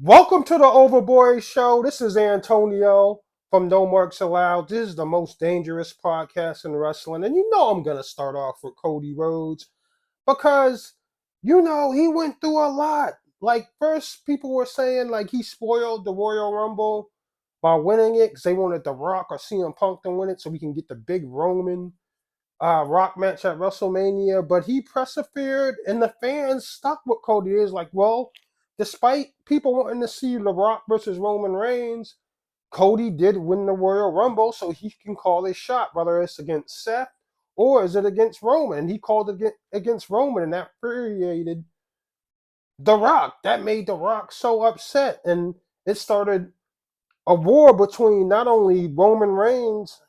Welcome to the Overboy Show. This is Antonio from No Marks Allowed. This is the most dangerous podcast in wrestling. And you know I'm going to start off with Cody Rhodes because, he went through a lot. Like, first, people were saying, like, he spoiled the Royal Rumble by winning it because they wanted The Rock or CM Punk to win it so we can get the big Roman Rock match at WrestleMania, but he persevered, and the fans stuck with Cody. Is like, well, despite people wanting to see The Rock versus Roman Reigns, Cody did win the Royal Rumble, so he can call his shot, whether it's against Seth or is it against Roman. And he called it against Roman, and that infuriated The Rock. That made The Rock so upset, and it started a war between not only Roman Reigns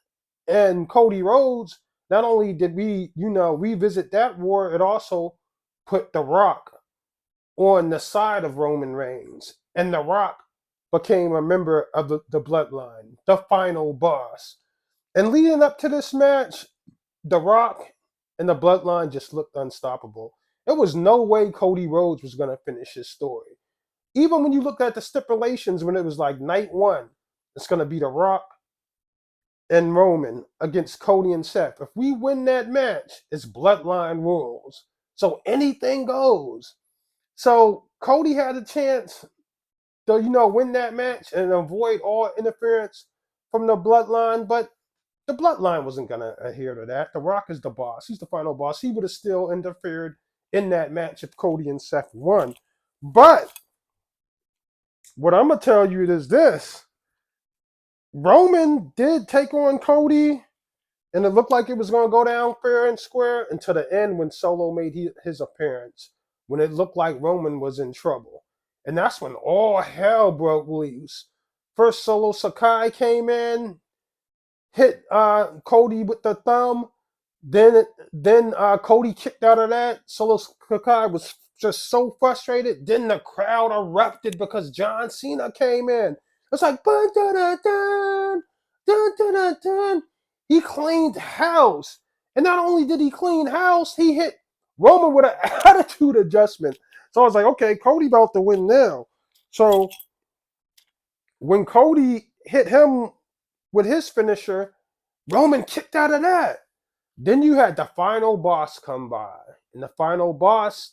and Cody Rhodes. Not only did we, revisit that war, it also put The Rock on the side of Roman Reigns. And The Rock became a member of the Bloodline, the final boss. And leading up to this match, The Rock and the Bloodline just looked unstoppable. There was no way Cody Rhodes was going to finish his story. Even when you look at the stipulations, when it was like night one, it's going to be The Rock and Roman against Cody and Seth. If we win that match, it's bloodline rules. So anything goes. So Cody had a chance to, win that match and avoid all interference from the bloodline, but the bloodline wasn't going to adhere to that. The Rock is the boss. He's the final boss. He would have still interfered in that match if Cody and Seth won. But what I'm going to tell you is this. Roman did take on Cody, and it looked like it was going to go down fair and square until the end when Solo made his appearance, when it looked like Roman was in trouble. And that's when all hell broke loose. First, Solo Sakai came in, hit Cody with the thumb. Then Cody kicked out of that. Solo Sakai was just so frustrated. Then the crowd erupted because John Cena came in. It's like, dun dun dun dun dun dun dun. He cleaned house. And not only did he clean house, he hit Roman with an attitude adjustment. So I was like, okay, Cody about to win now. So when Cody hit him with his finisher, Roman kicked out of that. Then you had the final boss come by. And the final boss,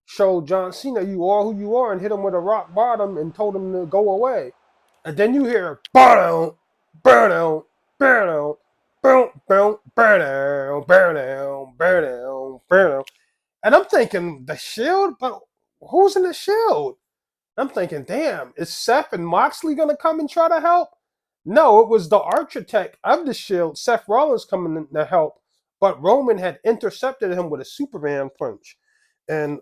showed John Cena you are who you are and hit him with a rock bottom and told him to go away. And then you hear burn burn out, burn out, burn burn burn out, burn out, burn out, burn out. And I'm thinking the Shield, but who's in the Shield? I'm thinking, damn, is Seth and Moxley gonna come and try to help? No, it was the architect of the Shield, Seth Rollins, coming in to help, but Roman had intercepted him with a Superman punch and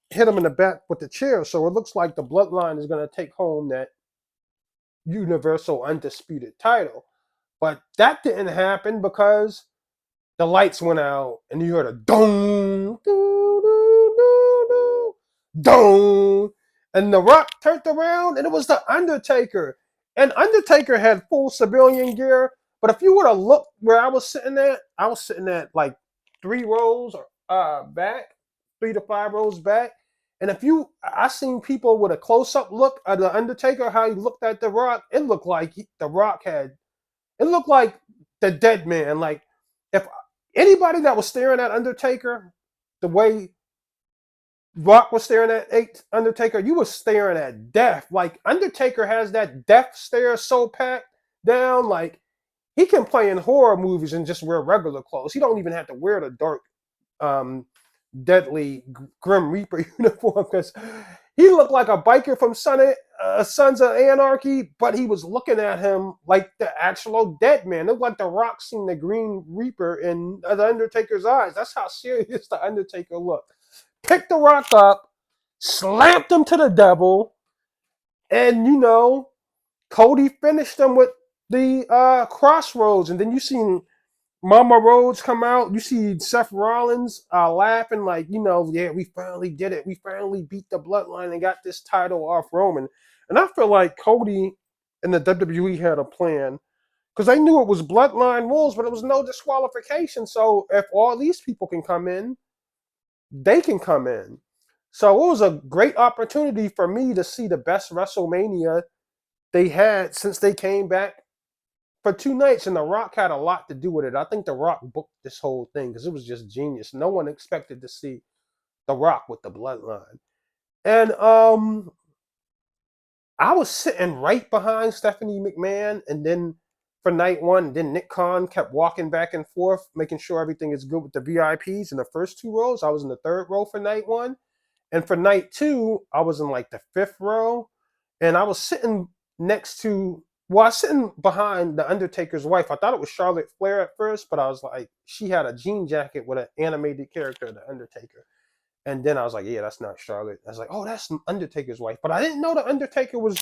hit him in the back with the chair. So it looks like the Bloodline is going to take home that Universal Undisputed title. But that didn't happen because the lights went out and you heard a dong, doo, doo, doo, doo, dong. And The Rock turned around and it was The Undertaker. And Undertaker had full civilian gear. But if you would have looked where I was sitting at like 3 rows back, 3 to 5 rows back. And I seen people with a close-up look at The Undertaker, how he looked at The Rock, it looked like The Rock it looked like the dead man. Like, if anybody that was staring at Undertaker the way Rock was staring at Undertaker, you were staring at death. Like, Undertaker has that death stare so packed down. Like, he can play in horror movies and just wear regular clothes. He don't even have to wear the dark, deadly Grim Reaper uniform because he looked like a biker from Sons of Anarchy, but he was looking at him like the actual dead man. It looked like The Rock seen the Green Reaper in The Undertaker's eyes. That's how serious The Undertaker looked. Picked The Rock up, slapped him to the devil, and Cody finished him with the crossroads. And then you seen Mama Rhodes come out. You see Seth Rollins laughing like, yeah, we finally did it. We finally beat the Bloodline and got this title off Roman. And I feel like Cody and the WWE had a plan because they knew it was Bloodline rules, but it was no disqualification. So if all these people can come in, they can come in. So it was a great opportunity for me to see the best WrestleMania they had since they came back for 2 nights, and The Rock had a lot to do with it. I think The Rock booked this whole thing because it was just genius. No one expected to see The Rock with the Bloodline. And I was sitting right behind Stephanie McMahon, and then for night one, then Nick Khan kept walking back and forth, making sure everything is good with the VIPs in the first 2 rows. I was in the third row for night one. And for night two, I was in like the fifth row. And I was sitting next to, well, I was sitting behind the Undertaker's wife. I thought it was Charlotte Flair at first, but I was like, she had a jean jacket with an animated character of the Undertaker. And then I was like, yeah, that's not Charlotte. I was like, oh, that's Undertaker's wife. But I didn't know the Undertaker was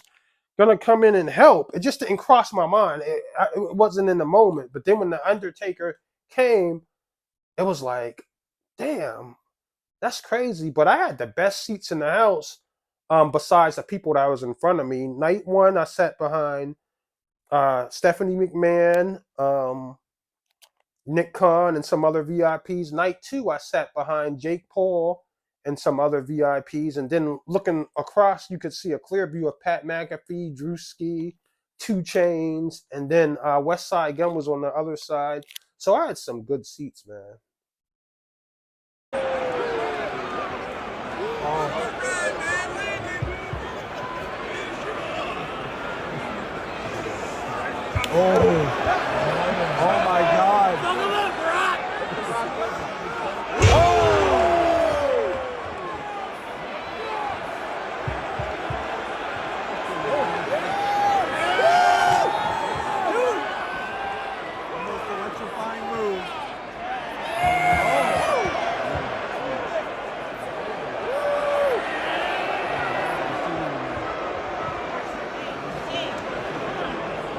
gonna come in and help. It just didn't cross my mind. It wasn't in the moment. But then when the Undertaker came, it was like, damn, that's crazy. But I had the best seats in the house, besides the people that was in front of me. Night one, I sat behind Stephanie McMahon, Nick Khan, and some other VIPs. Night two, I sat behind Jake Paul and some other VIPs. And then looking across, you could see a clear view of Pat McAfee, Drewski, 2 Chainz, and then West Side Gun was on the other side. So I had some good seats, man. Oh my God. Almost electrifying move.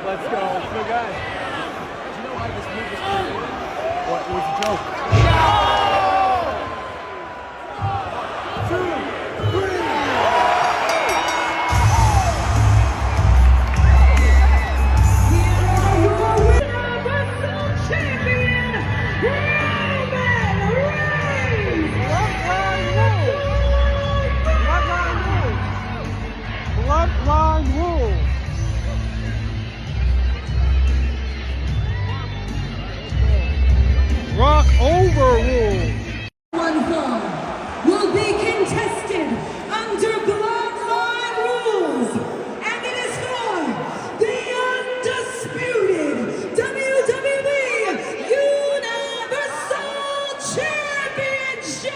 Let's go. Let's go, guys. Do you know why this move was created? What? It was a joke. Bloodline rules. Rock overruled. One fall will be contested under Bloodline rules, and it is for the undisputed WWE Universal Championship.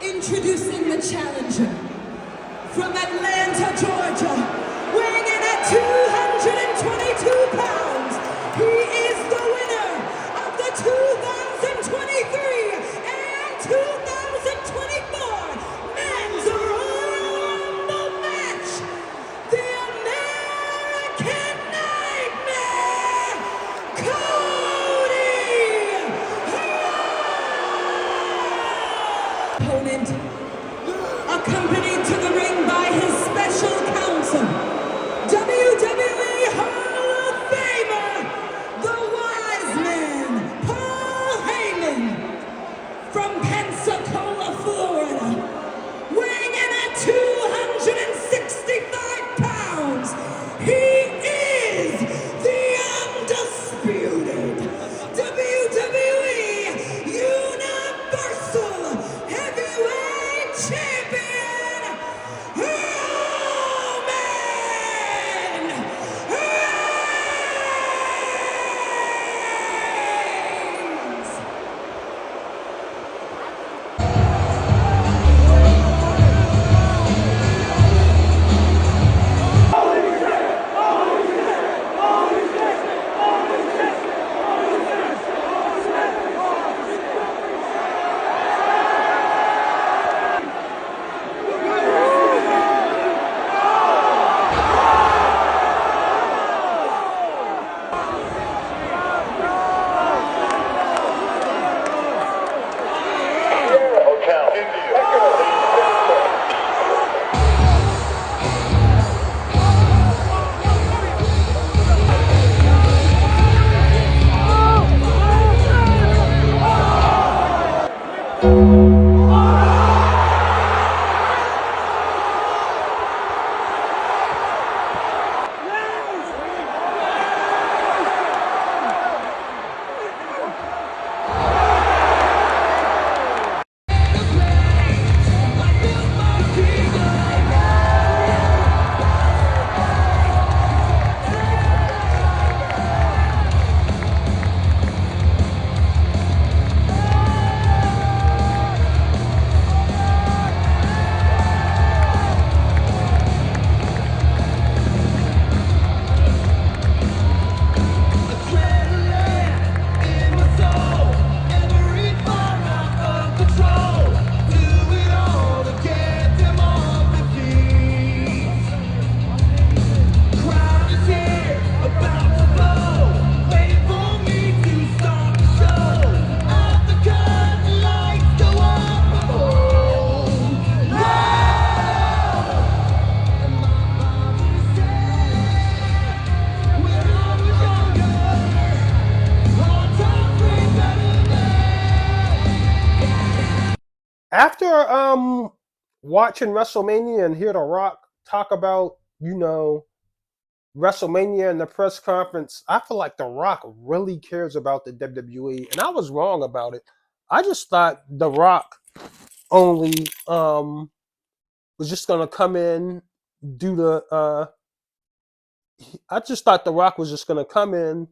Introducing the challenger from Atlanta, Georgia, weighing in at 222 pounds. He is the winner of the 2023 and 2024 Men's Royal Rumble match, the American Nightmare, Cody Rhodes. Opponent, accompanied to the ring by his special counsel, After watching WrestleMania and hear The Rock talk about, WrestleMania and the press conference, I feel like The Rock really cares about the WWE, and I was wrong about it. I just thought The Rock only was just gonna come in, do the. I just thought The Rock was just gonna come in,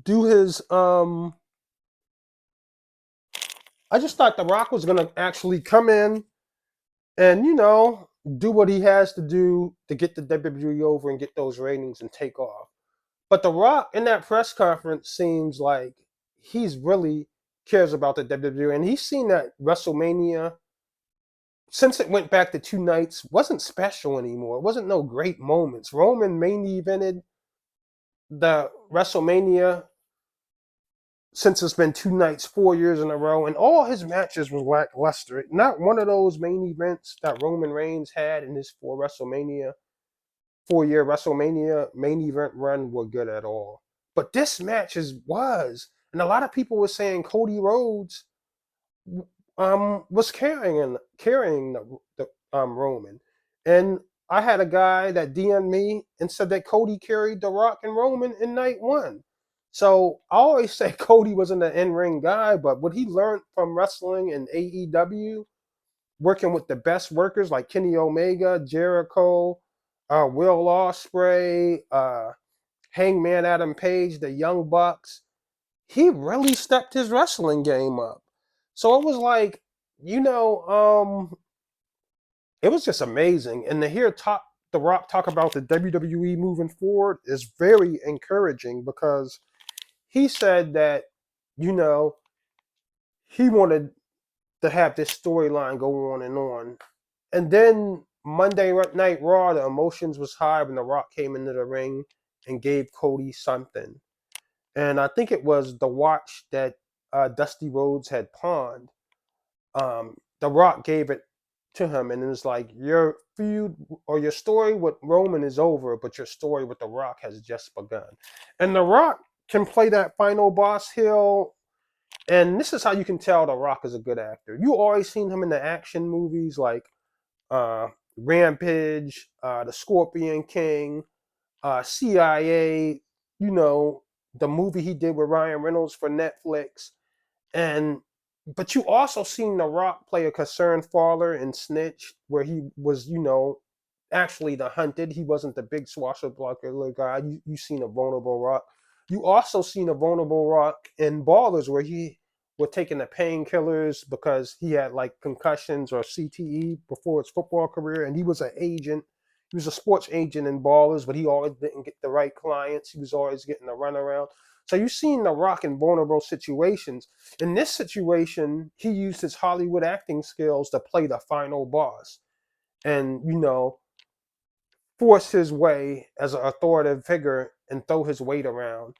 do his. I just thought The Rock was gonna actually come in and do what he has to do to get the WWE over and get those ratings and take off. But The Rock in that press conference seems like he's really cares about the WWE, and he's seen that WrestleMania since it went back to 2 nights wasn't special anymore. It wasn't no great moments. Roman main evented the WrestleMania since it's been 2 nights, 4 years in a row, and all his matches were lackluster. Not one of those main events that Roman Reigns had in his 4-year WrestleMania main event run were good at all. But this match was, and a lot of people were saying Cody Rhodes was carrying the Roman, and I had a guy that DM'd me and said that Cody carried The Rock and Roman in night one. So I always say Cody wasn't an in-ring guy, but what he learned from wrestling in AEW, working with the best workers like Kenny Omega, Jericho, Will Ospreay, Hangman Adam Page, the Young Bucks, he really stepped his wrestling game up. So it was like, it was just amazing. And to hear The Rock talk about the WWE moving forward is very encouraging because he said that, you know, he wanted to have this storyline go on and on. And then Monday Night Raw, the emotions was high when The Rock came into the ring and gave Cody something. And I think it was the watch that Dusty Rhodes had pawned. The Rock gave it to him, and it was like, your feud or your story with Roman is over, but your story with The Rock has just begun. And The Rock can play that final boss heel, and this is how you can tell The Rock is a good actor. You always seen him in the action movies like uh, Rampage, The Scorpion King, CIA, the movie he did with Ryan Reynolds for Netflix. And but you also seen The Rock play a concerned father in Snitch, where he was, actually the hunted. He wasn't the big swashbuckler guy. You seen a vulnerable Rock. You also seen a vulnerable Rock in Ballers, where he was taking the painkillers because he had like concussions or CTE before his football career, and he was an agent. He was a sports agent in Ballers, but he always didn't get the right clients. He was always getting a runaround. So you've seen The Rock in vulnerable situations. In this situation, he used his Hollywood acting skills to play the final boss and, force his way as an authoritative figure and throw his weight around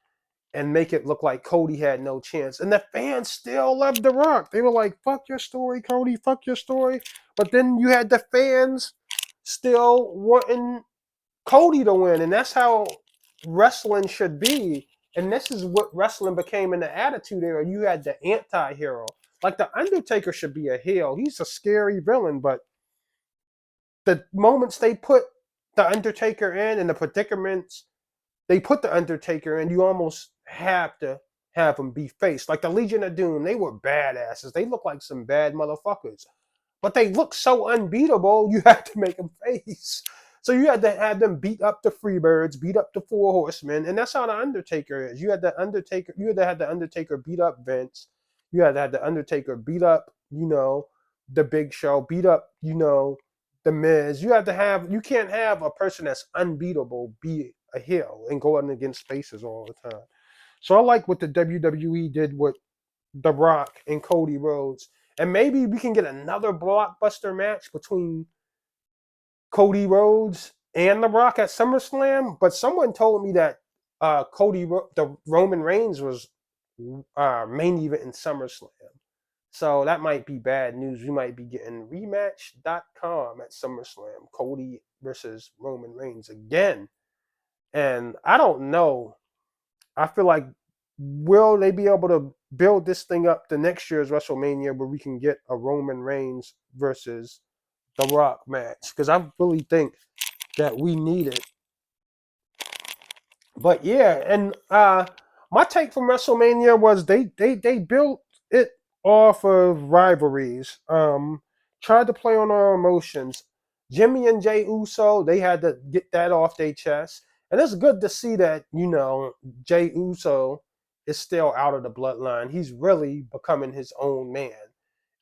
and make it look like Cody had no chance. And the fans still loved The Rock. They were like, fuck your story, Cody, fuck your story. But then you had the fans still wanting Cody to win. And that's how wrestling should be. And this is what wrestling became in the Attitude Era. You had the anti-hero. Like the Undertaker should be a heel. He's a scary villain, but the moments they put the Undertaker in and the predicaments they put the Undertaker in, you almost have to have him be faced. Like the Legion of Doom, they were badasses. They look like some bad motherfuckers. But they look so unbeatable, you had to make them face. So you had to have them beat up the Freebirds, beat up the Four Horsemen, and that's how the Undertaker is. You had to have the Undertaker beat up Vince. You had to have the Undertaker beat up, the Big Show, beat up, the Miz. You can't have a person that's unbeatable be a heel and going against faces all the time. So I like what the WWE did with The Rock and Cody Rhodes. And maybe we can get another blockbuster match between Cody Rhodes and The Rock at SummerSlam. But someone told me that the Roman Reigns was main event in SummerSlam. So that might be bad news. We might be getting rematch.com at SummerSlam. Cody versus Roman Reigns again. And I don't know. I feel like, will they be able to build this thing up to next year's WrestleMania where we can get a Roman Reigns versus The Rock match, because I really think that we need it. But yeah, and my take from WrestleMania was they built it off of rivalries. Tried to play on our emotions. Jimmy and Jay Uso, they had to get that off their chest. And it's good to see that, Jay Uso is still out of the bloodline. He's really becoming his own man.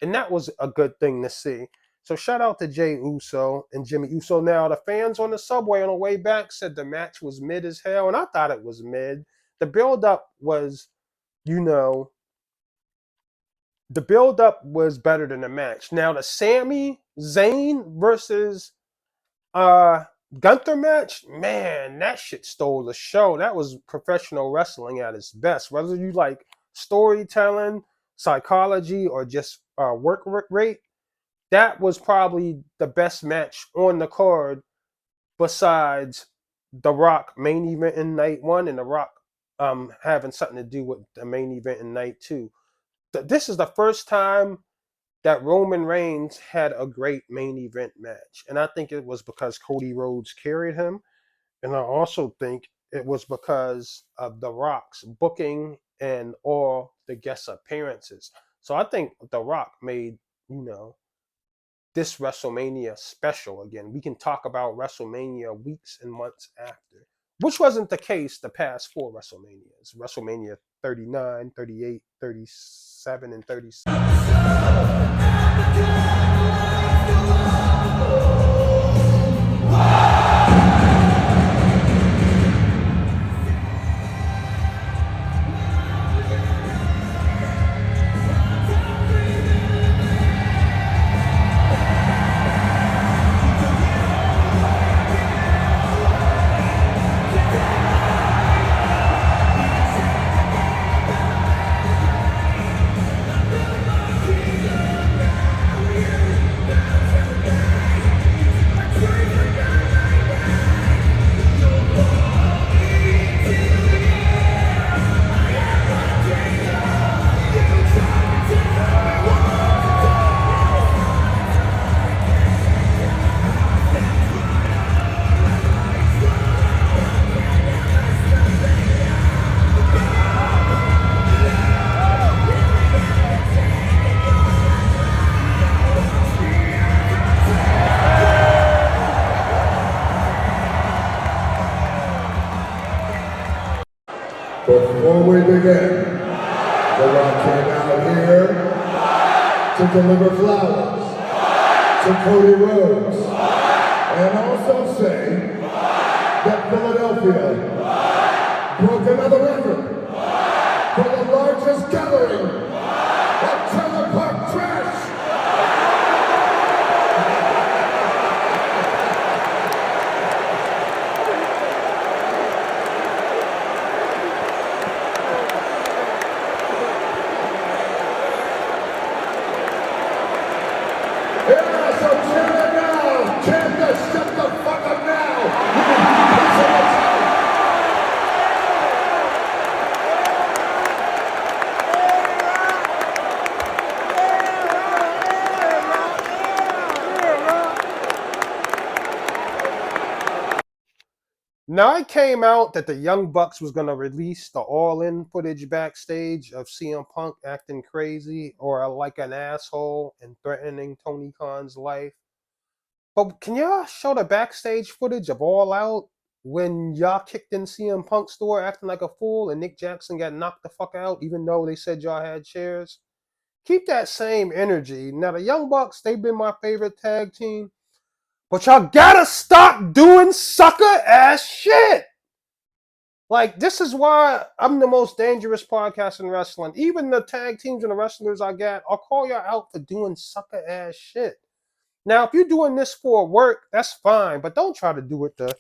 And that was a good thing to see. So shout out to Jay Uso and Jimmy Uso. Now the fans on the subway on the way back said the match was mid as hell, and I thought it was mid. The build up was, the build up was better than the match. Now the Sami Zayn versus uh Gunther match, man, that shit stole the show. That was professional wrestling at its best. Whether you like storytelling, psychology, or just work rate, that was probably the best match on the card besides The Rock main event in night one and The Rock having something to do with the main event in night two. This is the first time that Roman Reigns had a great main event match. And I think it was because Cody Rhodes carried him. And I also think it was because of The Rock's booking and all the guest appearances. So I think The Rock made, this WrestleMania special again. We can talk about WrestleMania weeks and months after, which wasn't the case the past four WrestleManias. WrestleMania 39, 38, 37, and 36. Before we begin, The Rock came out here to deliver flowers to Cody Rhodes and also say that Philadelphia broke another record for the largest gathering of trailer park trash. Yeah, so chant it now! Chant this! Shut the fuck up now! Now it came out that the Young Bucks was going to release the all-in footage backstage of CM Punk acting crazy or like an asshole and threatening Tony Khan's life. But can y'all show the backstage footage of All Out when y'all kicked in CM Punk's door acting like a fool and Nick Jackson got knocked the fuck out even though they said y'all had chairs? Keep that same energy. Now the Young Bucks, they've been my favorite tag team. But y'all gotta stop doing sucker ass shit. Like, this is why I'm the most dangerous podcast in wrestling. Even the tag teams and the wrestlers I got, I'll call y'all out for doing sucker ass shit. Now, if you're doing this for work, that's fine, but don't try to do it to,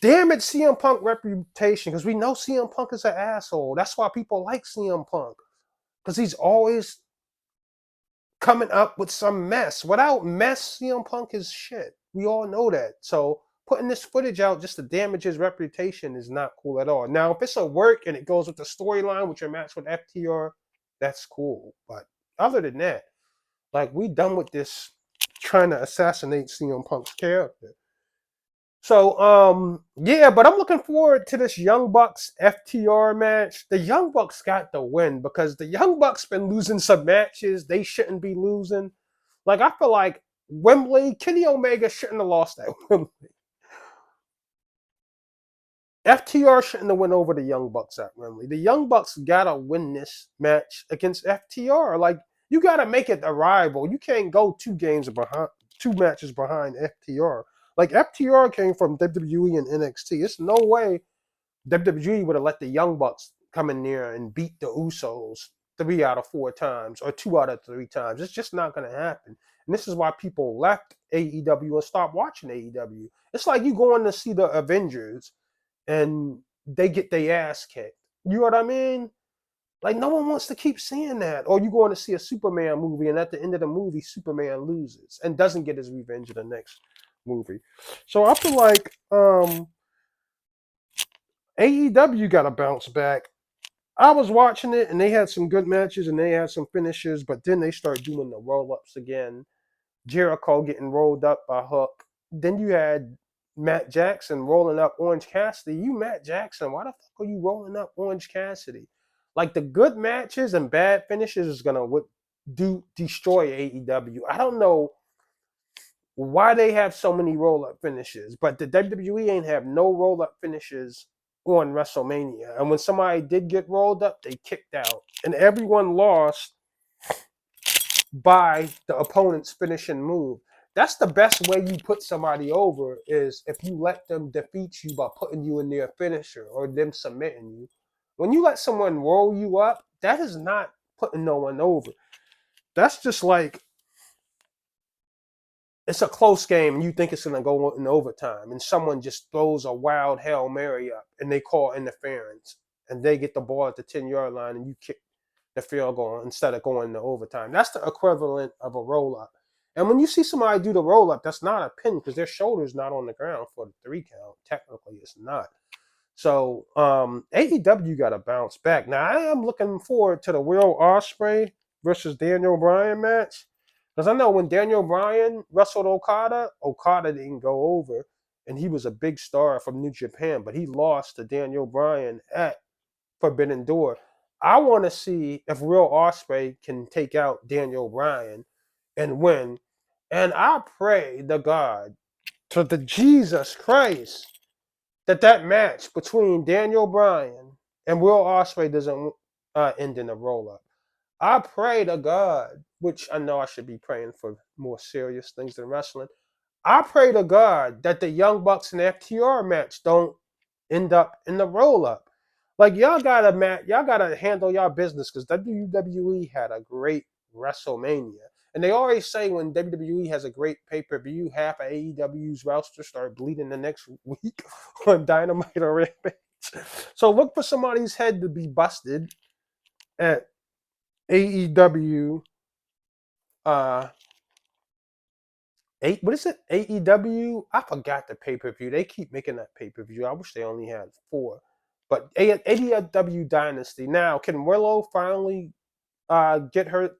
damage CM Punk reputation, because we know CM Punk is an asshole. That's why people like CM Punk, because he's always coming up with some mess. Without mess, CM Punk is shit. We all know that. So putting this footage out just to damage his reputation is not cool at all. Now, if it's a work and it goes with the storyline with your match with FTR, that's cool. But other than that, like, we done with this trying to assassinate CM Punk's character. So, yeah, but I'm looking forward to this Young Bucks FTR match. The Young Bucks got the win because the Young Bucks been losing some matches they shouldn't be losing. Like, I feel like Wembley, Kenny Omega shouldn't have lost that Wembley. FTR shouldn't have went over the Young Bucks at Wembley. The Young Bucks gotta win this match against FTR. Like, you gotta make it a rival. You can't go two matches behind FTR. Like, FTR came from WWE and NXT. It's no way WWE would have let the Young Bucks come in there and beat the Usos 3 out of 4 times or 2 out of 3 times. It's just not going to happen. And this is why people left AEW and stopped watching AEW. It's like you going to see the Avengers and they get their ass kicked. You know what I mean? Like, no one wants to keep seeing that. Or you going to see a Superman movie and at the end of the movie, Superman loses and doesn't get his revenge in the next movie. So I feel like AEW got to bounce back. I was watching it and they had some good matches and they had some finishes, but then they start doing the roll-ups again. Jericho getting rolled up by Hook. Then you had Matt Jackson rolling up Orange Cassidy. You, Matt Jackson, why the fuck are you rolling up Orange Cassidy? Like, the good matches and bad finishes is gonna destroy AEW. I don't know why they have so many roll-up finishes, but the WWE ain't have no roll-up finishes on WrestleMania. And when somebody did get rolled up, they kicked out. And everyone lost by the opponent's finishing move. That's the best way you put somebody over, is if you let them defeat you by putting you in their finisher or them submitting you. When you let someone roll you up, that is not putting no one over. That's just like, it's a close game and you think it's going to go in overtime and someone just throws a wild Hail Mary up and they call interference and they get the ball at the 10-yard line and you kick the field goal instead of going into overtime. That's the equivalent of a roll-up. And when you see somebody do the roll-up, that's not a pin because their shoulder's not on the ground for the 3 count. Technically, it's not. So AEW got to bounce back. Now, I am looking forward to the Will Ospreay versus Daniel Bryan match. Because I know when Daniel Bryan wrestled Okada, Okada didn't go over, and he was a big star from New Japan, but he lost to Daniel Bryan at Forbidden Door. I want to see if Will Ospreay can take out Daniel Bryan and win. And I pray to God, to the Jesus Christ, that match between Daniel Bryan and Will Ospreay doesn't end in a roll-up. I pray to God, which I know I should be praying for more serious things than wrestling. I pray to God that the Young Bucks and FTR match don't end up in the roll-up. Like, y'all gotta handle y'all business because WWE had a great WrestleMania. And they always say when WWE has a great pay-per-view, half of AEW's roster start bleeding the next week on Dynamite or Rampage. So look for somebody's head to be busted at AEW, what is it? AEW? I forgot the pay-per-view. They keep making that pay-per-view. I wish they only had 4. But AEW Dynasty. Now, can Willow finally get her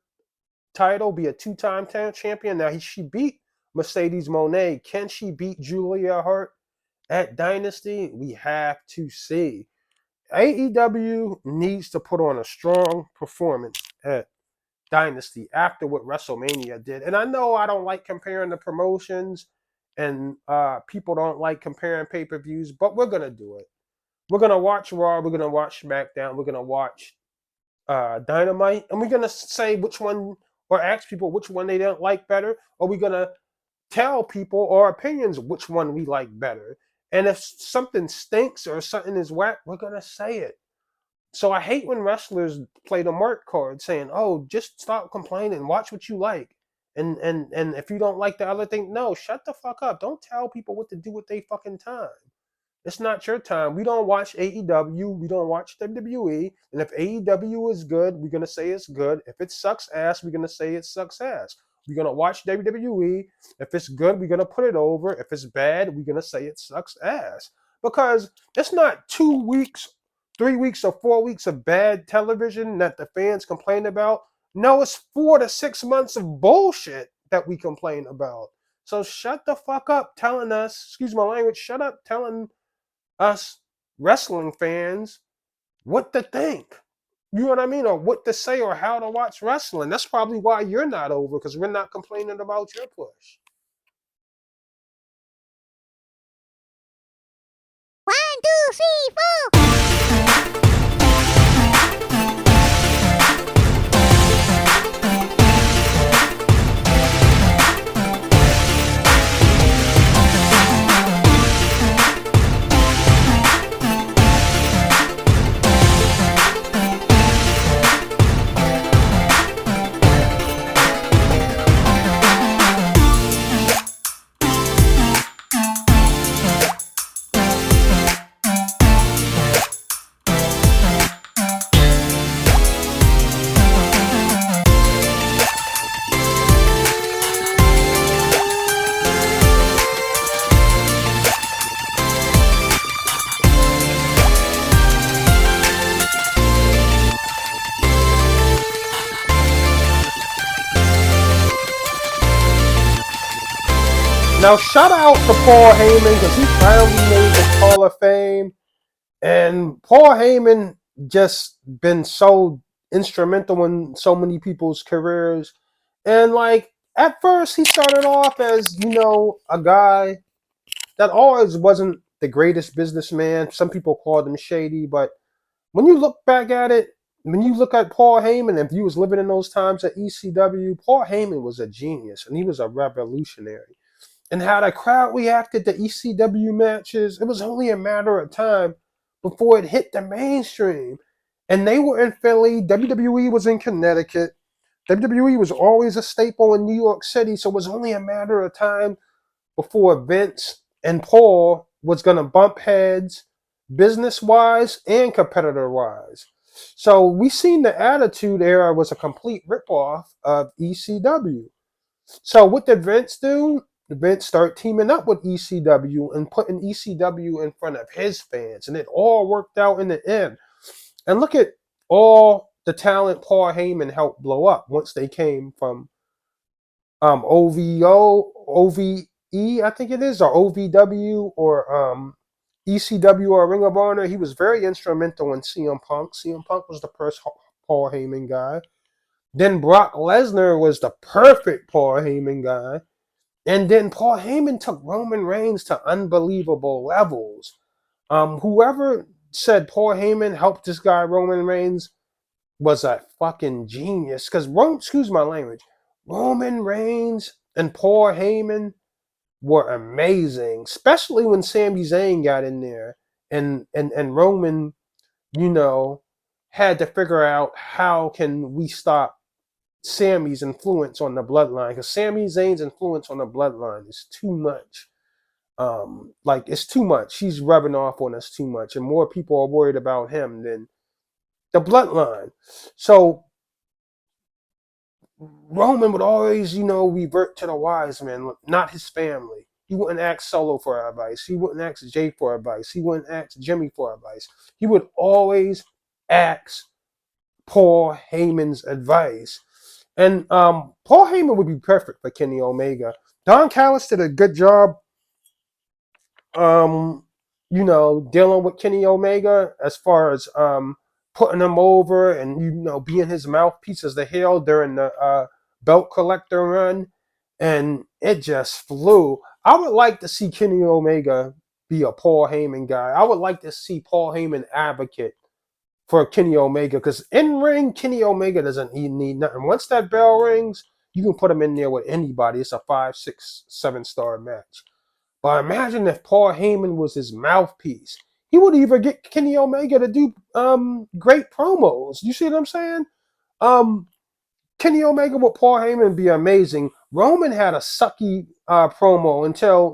title, be a 2-time champion? Now, she beat Mercedes Moné. Can she beat Julia Hart at Dynasty? We have to see. AEW needs to put on a strong performance at Dynasty after what WrestleMania did. And I know I don't like comparing the promotions and people don't like comparing pay-per-views, but we're going to do it. We're going to watch Raw, we're going to watch SmackDown, we're going to watch Dynamite, and we're going to say which one, or ask people which one they don't like better, or we're going to tell people our opinions which one we like better. And if something stinks or something is whack, we're going to say it. So I hate when wrestlers play the mark card saying, oh, just stop complaining, watch what you like. And if you don't like the other thing, no, shut the fuck up. Don't tell people what to do with their fucking time. It's not your time. We don't watch AEW. We don't watch WWE. And if AEW is good, we're going to say it's good. If it sucks ass, we're going to say it sucks ass. We're going to watch WWE. If it's good, we're going to put it over. If it's bad, we're going to say it sucks ass. Because it's not 2 weeks, 3 weeks, or 4 weeks of bad television that the fans complain about. No, it's 4 to 6 months of bullshit that we complain about. So shut the fuck up telling us, excuse my language, shut up telling us wrestling fans what to think. You know what I mean? Or what to say or how to watch wrestling. That's probably why you're not over, because we're not complaining about your push. 1, 2, 3, 4. Now, shout out to Paul Heyman because he finally made the Hall of Fame. And Paul Heyman just been so instrumental in so many people's careers. And like at first, he started off as, a guy that always wasn't the greatest businessman. Some people called him shady, but when you look back at it, when you look at Paul Heyman, if you was living in those times at ECW, Paul Heyman was a genius and he was a revolutionary. And how the crowd reacted to ECW matches, it was only a matter of time before it hit the mainstream. And they were in Philly, WWE was in Connecticut, WWE was always a staple in New York City, so it was only a matter of time before Vince and Paul was going to bump heads business-wise and competitor-wise. So we seen the Attitude Era was a complete ripoff of ECW. So what did Vince do? Vince started teaming up with ECW and putting ECW in front of his fans, and it all worked out in the end. And look at all the talent Paul Heyman helped blow up once they came from OVE, I think it is, or OVW, or ECW or Ring of Honor. He was very instrumental in CM Punk. CM Punk was the first Paul Heyman guy. Then Brock Lesnar was the perfect Paul Heyman guy. And then Paul Heyman took Roman Reigns to unbelievable levels. Whoever said Paul Heyman helped this guy Roman Reigns was a fucking genius. Because excuse my language, Roman Reigns and Paul Heyman were amazing, especially when Sami Zayn got in there and Roman, had to figure out how can we stop Sammy's influence on the bloodline, because Sami Zayn's influence on the bloodline is too much. It's too much. He's rubbing off on us too much, and more people are worried about him than the bloodline. So Roman would always, revert to the wise men, not his family. He wouldn't ask Solo for advice. He wouldn't ask Jay for advice. He wouldn't ask Jimmy for advice. He would always ask Paul Heyman's advice. And Paul Heyman would be perfect for Kenny Omega. Don Callis did a good job, dealing with Kenny Omega as far as putting him over and, being his mouthpiece as the heel during the belt collector run. And it just flew. I would like to see Kenny Omega be a Paul Heyman guy. I would like to see Paul Heyman advocate for Kenny Omega, because in ring, Kenny Omega doesn't need nothing. Once that bell rings, you can put him in there with anybody. It's a 5, 6, 7-star match. But imagine if Paul Heyman was his mouthpiece. He would even get Kenny Omega to do great promos. You see what I'm saying? Kenny Omega with Paul Heyman would be amazing. Roman had a sucky promo until,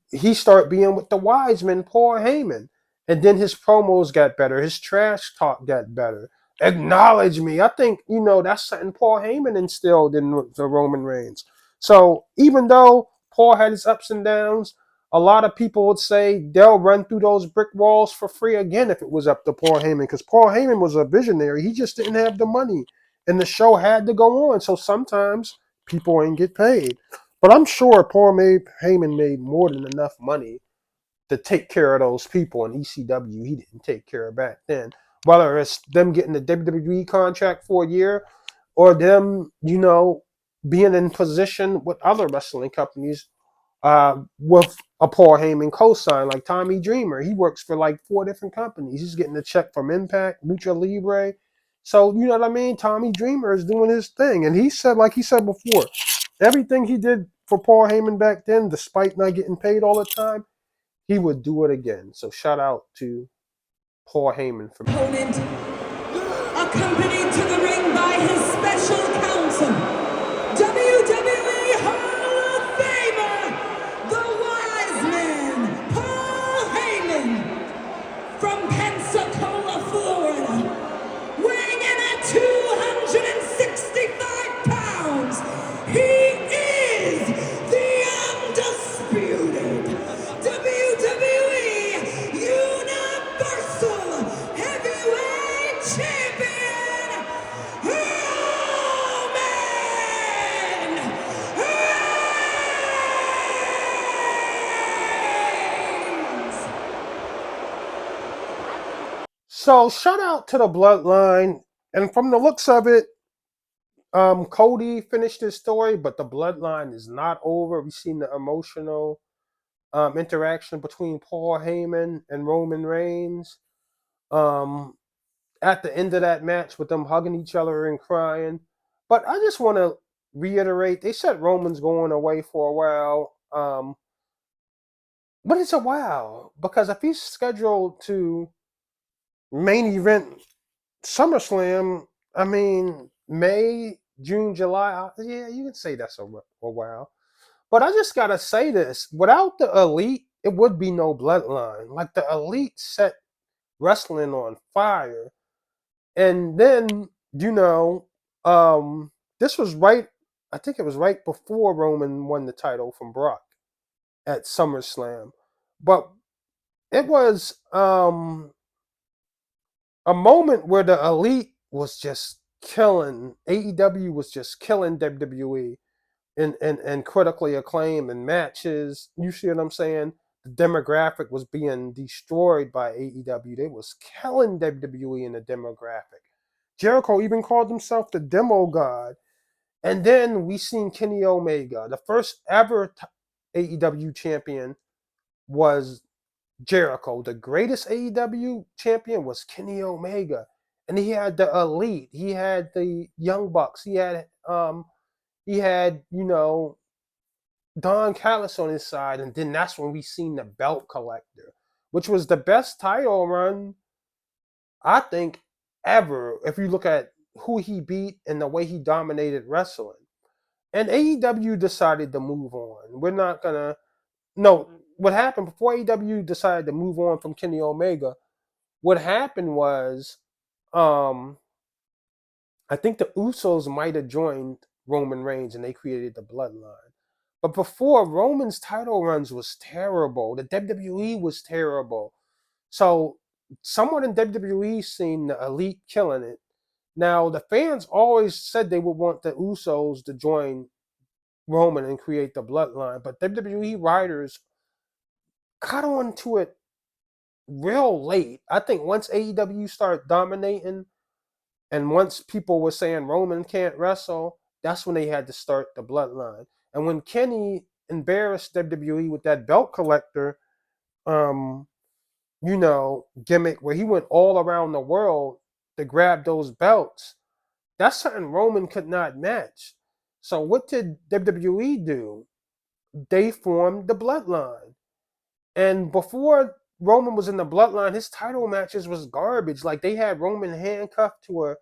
he started being with the wise men, Paul Heyman. And then his promos got better. His trash talk got better. acknowledge me. I think, that's something Paul Heyman instilled in the Roman Reigns. So even though Paul had his ups and downs, a lot of people would say they'll run through those brick walls for free again if it was up to Paul Heyman, because Paul Heyman was a visionary. He just didn't have the money, and the show had to go on. So sometimes people ain't get paid. But I'm sure Heyman made more than enough money to take care of those people in ECW he didn't take care of back then. Whether it's them getting the WWE contract for a year or them, being in position with other wrestling companies with a Paul Heyman cosign, like Tommy Dreamer. He works for like 4 different companies. He's getting a check from Impact, Lucha Libre. So, you know what I mean? Tommy Dreamer is doing his thing. And like he said before, everything he did for Paul Heyman back then, despite not getting paid all the time, he would do it again. So shout out to Paul Heyman for Opponent, accompanied to the ring by his special counsel, WWE Hall of Famer, the Wise Man, Paul Heyman, from Pensacola, Florida, weighing in at 265 pounds. He is the undisputed WWE Universal Heavyweight Champion, Roman Reigns. So shout out to the Bloodline. And from the looks of it, Cody finished his story, but the Bloodline is not over. We've seen the emotional interaction between Paul Heyman and Roman Reigns. At the end of that match with them hugging each other and crying. But I just want to reiterate, they said Roman's going away for a while. But it's a while, because if he's scheduled to main event SummerSlam, I mean, May, June, July, yeah, you can say that's a while. But I just got to say this, without the Elite, it would be no Bloodline. Like, the Elite set wrestling on fire. And then, you know, this was right, I think it was right before Roman won the title from Brock at SummerSlam. But it was a moment where the Elite was just killing, AEW was just killing WWE and critically acclaimed in matches. You see what I'm saying? The demographic was being destroyed by AEW. They was killing WWE in the demographic. Jericho even called himself the demo god. And then we seen Kenny Omega. The first ever AEW champion was Jericho. The greatest AEW champion was Kenny Omega. And he had the Elite. He had the Young Bucks. He had Don Callis on his side, and then that's when we seen the Belt Collector, which was the best title run, I think, ever, if you look at who he beat and the way he dominated wrestling. And AEW decided to move on. We're not gonna no, what happened before AEW decided to move on from Kenny Omega, what happened was I think the Usos might have joined Roman Reigns and they created the Bloodline. But before, Roman's title runs was terrible. The WWE was terrible. So someone in WWE seen the Elite killing it. Now, the fans always said they would want the Usos to join Roman and create the Bloodline. But WWE writers caught on to it real late. I think once AEW started dominating and once people were saying Roman can't wrestle, that's when they had to start the Bloodline. And when Kenny embarrassed WWE with that belt collector, gimmick where he went all around the world to grab those belts, that's something Roman could not match. So what did WWE do? They formed the Bloodline. And before Roman was in the Bloodline, his title matches was garbage. Like, they had Roman handcuffed to a,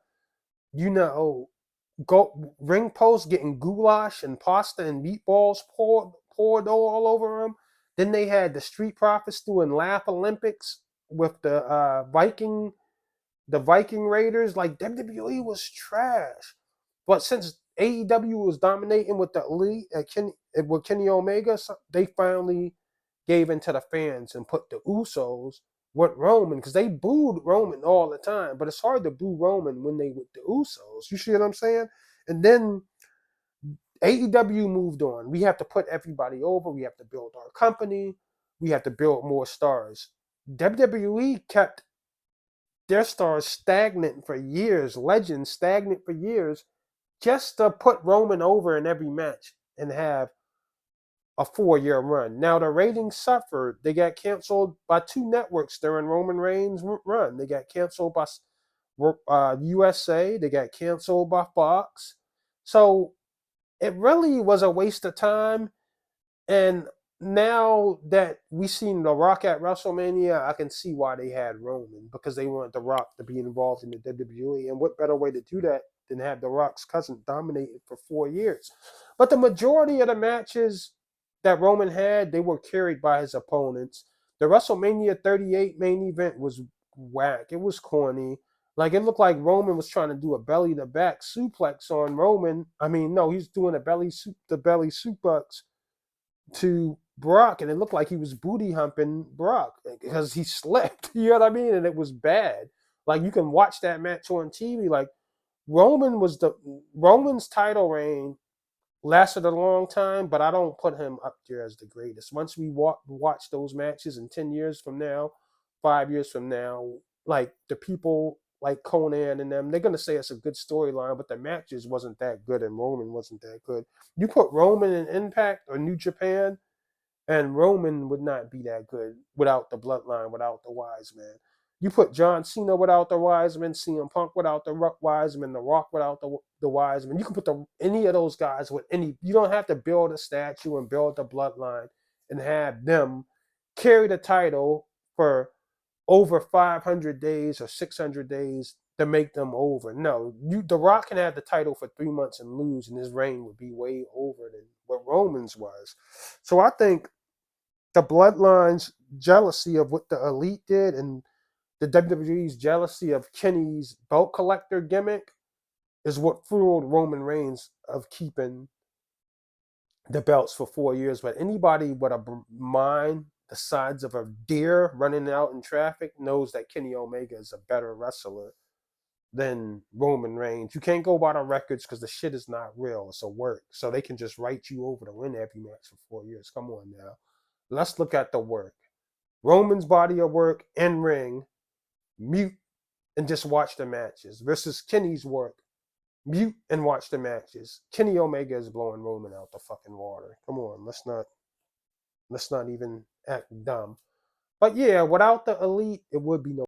ring post, getting goulash and pasta and meatballs poured all over him. Then they had the Street Profits doing Laugh Olympics with the Viking the Viking Raiders, like WWE was trash. But since AEW was dominating with the Elite with Kenny Omega, they finally gave in to the fans and put the Usos with Roman because they booed Roman all the time. But it's hard to boo Roman when they with the Usos. You see what I'm saying? And then AEW moved on. We have to put everybody over. We have to build our company. We have to build more stars. WWE kept their stars stagnant for years, legends stagnant for years, just to put Roman over in every match and have a 4-year run. Now the ratings suffered. They got canceled by 2 networks during Roman Reigns' run. They got canceled by USA. They got canceled by Fox. So it really was a waste of time. And now that we seen The Rock at WrestleMania, I can see why they had Roman, because they wanted The Rock to be involved in the WWE. And what better way to do that than have The Rock's cousin dominate it for 4 years? But the majority of the matches that Roman had, they were carried by his opponents. The WrestleMania 38 main event was whack. It was corny. Like, it looked like Roman was trying to do a belly to back suplex on Roman. I mean, no, he's doing a belly suplex to Brock, and it looked like he was booty humping Brock because he slipped. You know what I mean? And it was bad. Like, you can watch that match on TV. Like, Roman's title reign lasted a long time, but I don't put him up there as the greatest. Once we watch those matches in 10 years from now, 5 years from now, like, the people like Conan and them, they're going to say it's a good storyline, but the matches wasn't that good and Roman wasn't that good. You put Roman in Impact or New Japan, and Roman would not be that good without the Bloodline, without the Wise Man. You put John Cena without the Wise Man, CM Punk without the Wise Man, The Rock without the Wise Man. You can put any of those guys with any. You don't have to build a statue and build the Bloodline and have them carry the title for over 500 days or 600 days to make them over. No, The Rock can have the title for 3 months and lose, and his reign would be way over than what Roman's was. So I think the Bloodline's jealousy of what the Elite did and the WWE's jealousy of Kenny's belt collector gimmick is what fooled Roman Reigns of keeping the belts for 4 years. But anybody with a mind the size of a deer running out in traffic knows that Kenny Omega is a better wrestler than Roman Reigns. You can't go by the records because the shit is not real. It's a work. So they can just write you over to win every match for 4 years. Come on now. Let's look at the work. Roman's body of work in ring, mute and just watch the matches, versus Kenny's work, mute and watch the matches. Kenny Omega is blowing Roman out the fucking water. Come on, let's not even act dumb. But yeah, without the Elite, it would be no